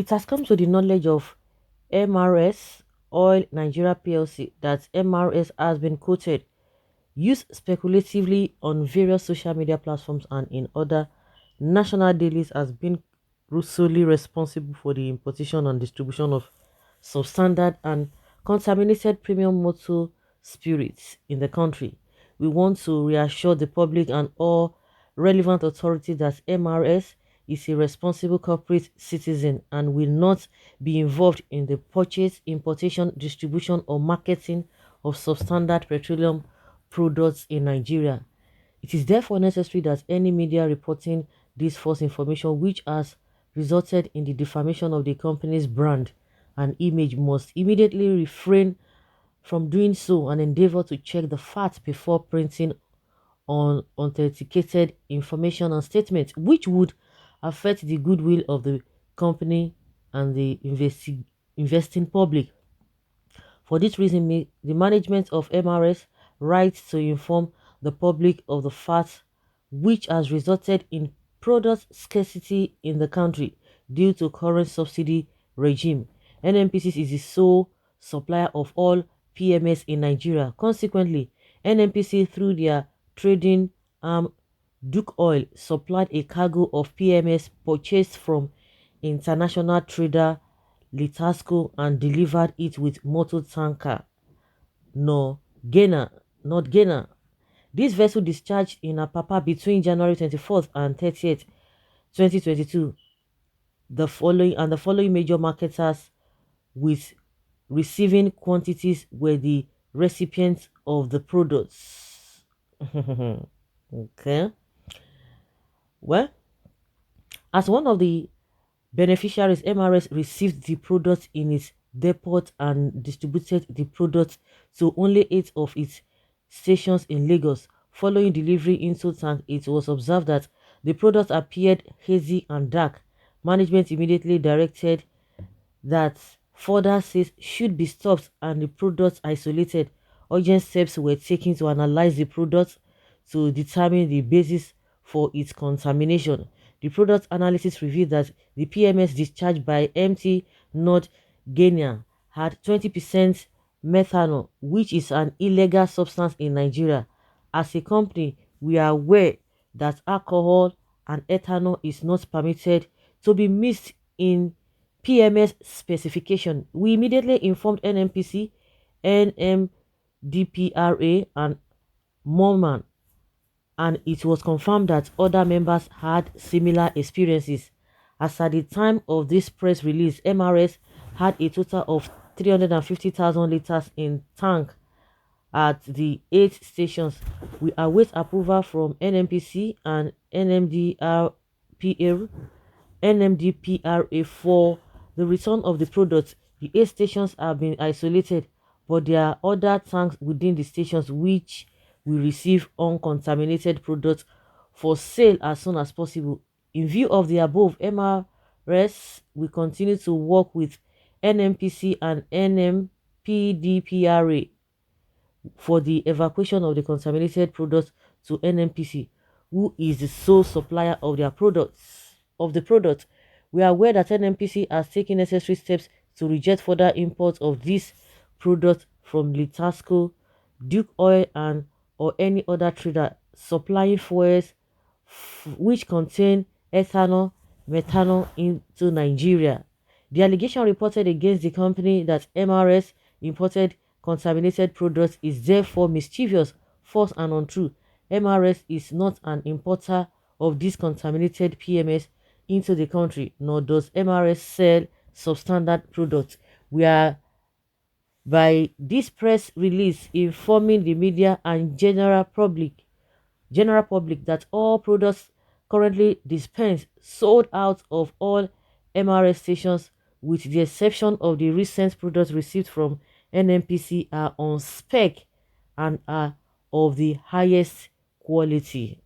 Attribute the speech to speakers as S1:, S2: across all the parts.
S1: It has come to the knowledge of MRS Oil Nigeria PLC that MRS has been quoted used speculatively on various social media platforms and in other national dailies as being solely responsible for the importation and distribution of substandard and contaminated premium motor spirits in the country. We want to reassure the public and all relevant authorities that MRS is a responsible corporate citizen and will not be involved in the purchase, importation, distribution, or marketing of substandard petroleum products in Nigeria. It is therefore necessary that any media reporting this false information, which has resulted in the defamation of the company's brand and image, must immediately refrain from doing so and endeavor to check the facts before printing on authenticated information and statements, which would affect the goodwill of the company and the investing public. For this reason, the management of MRS writes to inform the public of the fact which has resulted in product scarcity in the country due to current subsidy regime. NNPC is the sole supplier of all PMS in Nigeria. Consequently, NNPC through their trading arm Duke Oil supplied a cargo of PMS purchased from international trader Litasco and delivered it with motor tanker no Ghana, not Ghana. This vessel discharged in Apapa between January 24th and 30th, 2022. The following major marketers with receiving quantities were the recipients of the products. Okay. Well, as one of the beneficiaries, MRS received the product in its depot and distributed the product to only 8 of its stations in Lagos. Following delivery into tank, it was observed that the product appeared hazy and dark. Management immediately directed that further sales should be stopped and the product isolated. Urgent steps were taken to analyze the product to determine the basis for its contamination. The product analysis revealed that the PMS discharged by MT North Ghana had 20% methanol, which is an illegal substance in Nigeria. As a company, we are aware that alcohol and ethanol is not permitted to be mixed in PMS specification. We immediately informed NNPC, NMDPRA, and MOMAN, and it was confirmed that other members had similar experiences. As at the time of this press release, MRS had a total of 350,000 liters in tank at the 8 stations. We await approval from NNPC and NMDPRA for the return of the product. The 8 stations have been isolated, but there are other tanks within the stations which will receive uncontaminated products for sale as soon as possible. In view of the above, MRS will continue to work with NNPC and NMPDPRA for the evacuation of the contaminated products to NNPC, who is the sole supplier of their products. We are aware that NNPC has taken necessary steps to reject further imports of this product from Litasco, Duke Oil, and or any other trader supplying fuels which contain ethanol, methanol into Nigeria. The allegation reported against the company that MRS imported contaminated products is therefore mischievous, false, and untrue. MRS is not an importer of this contaminated PMS into the country, nor does MRS sell substandard products. We are by this press release informing the media and general public that all products currently dispensed sold out of all MRS stations with the exception of the recent products received from NNPC are on spec and are of the highest quality.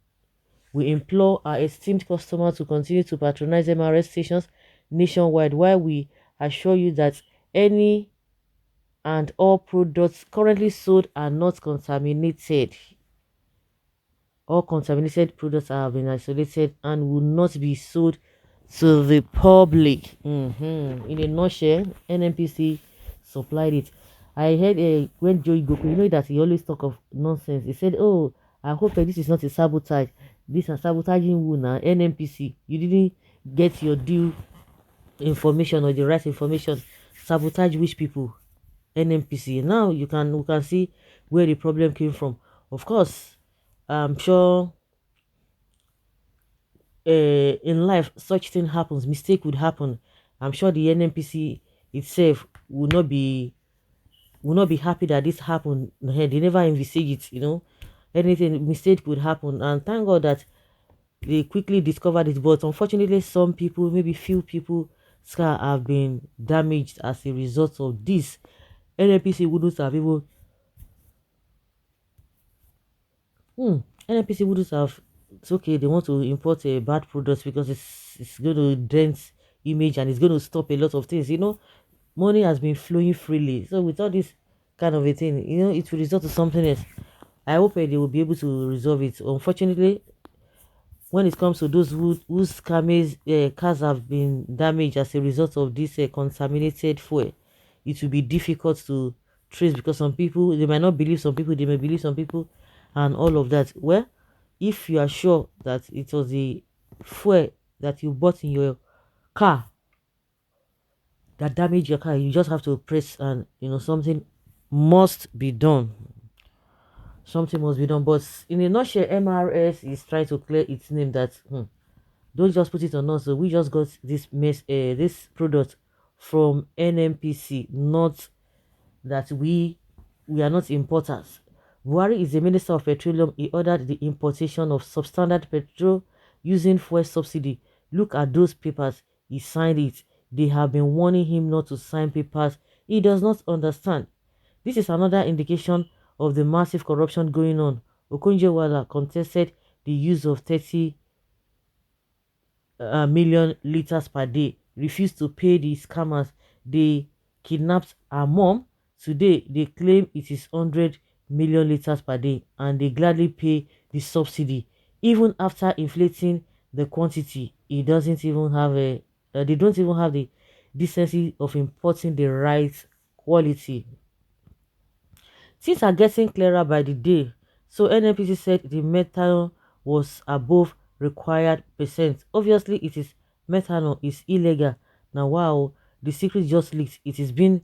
S1: We implore our esteemed customers to continue to patronize MRS stations nationwide while we assure you that any and all products currently sold are not contaminated. All contaminated products have been isolated and will not be sold to the public. In a nutshell, NNPC supplied it. I heard when Joey Goku, you know that he always talk of nonsense. He said, "Oh, I hope this is not a sabotage. This is sabotaging who now? NNPC. You didn't get your due information or the right information. Sabotage which people? NNPC. Now we can see where the problem came from. Of course, I'm sure in life such thing happens, mistake would happen. I'm sure the nnpc itself will not be happy that this happened. They never envisage it, anything mistake could happen, and thank god that they quickly discovered it. But unfortunately, some people, maybe few people, scar have been damaged as a result of this. nnpc wouldn't have even Hmm. NNPC wouldn't have. It's okay. They want to import a bad product because it's going to dent image and it's going to stop a lot of things. Money has been flowing freely. So without this kind of a thing, it will result to something else. I hope they will be able to resolve it. Unfortunately, when it comes to those whose cars have been damaged as a result of this contaminated fuel, it will be difficult to trace because some people they might not believe some people, they may believe some people, and all of that. Well, if you are sure that it was the fuel that you bought in your car that damaged your car, you just have to press, and something must be done. Something must be done. But in a nutshell, MRS is trying to clear its name that don't just put it on us. So we just got this product from NNPC, not that we are not importers. Buhari is the Minister of Petroleum. He ordered the importation of substandard petrol using fuel subsidy. Look at those papers. He signed it. They have been warning him not to sign papers he does not understand. This is another indication of the massive corruption going on. Okonjo-Iweala contested the use of 30 million liters per day, refused to pay the scammers. They kidnapped her mom. Today, they claim it is 100 million liters per day and they gladly pay the subsidy. Even after inflating the quantity, it doesn't even have they don't even have the decency of importing the right quality. Things are getting clearer by the day. So NNPC said the methanol was above required percent. Obviously, it is methanol is illegal. Now, wow, the secret just leaked. It has been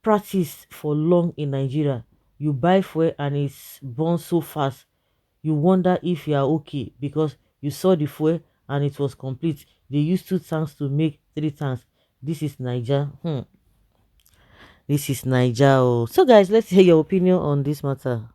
S1: practiced for long in Nigeria. You buy fuel and it's burned so fast. You wonder if you are okay because you saw the fuel and it was complete. They used 2 tanks to make 3 tanks. This is Niger. This is Niger. Oh. So, guys, let's hear your opinion on this matter.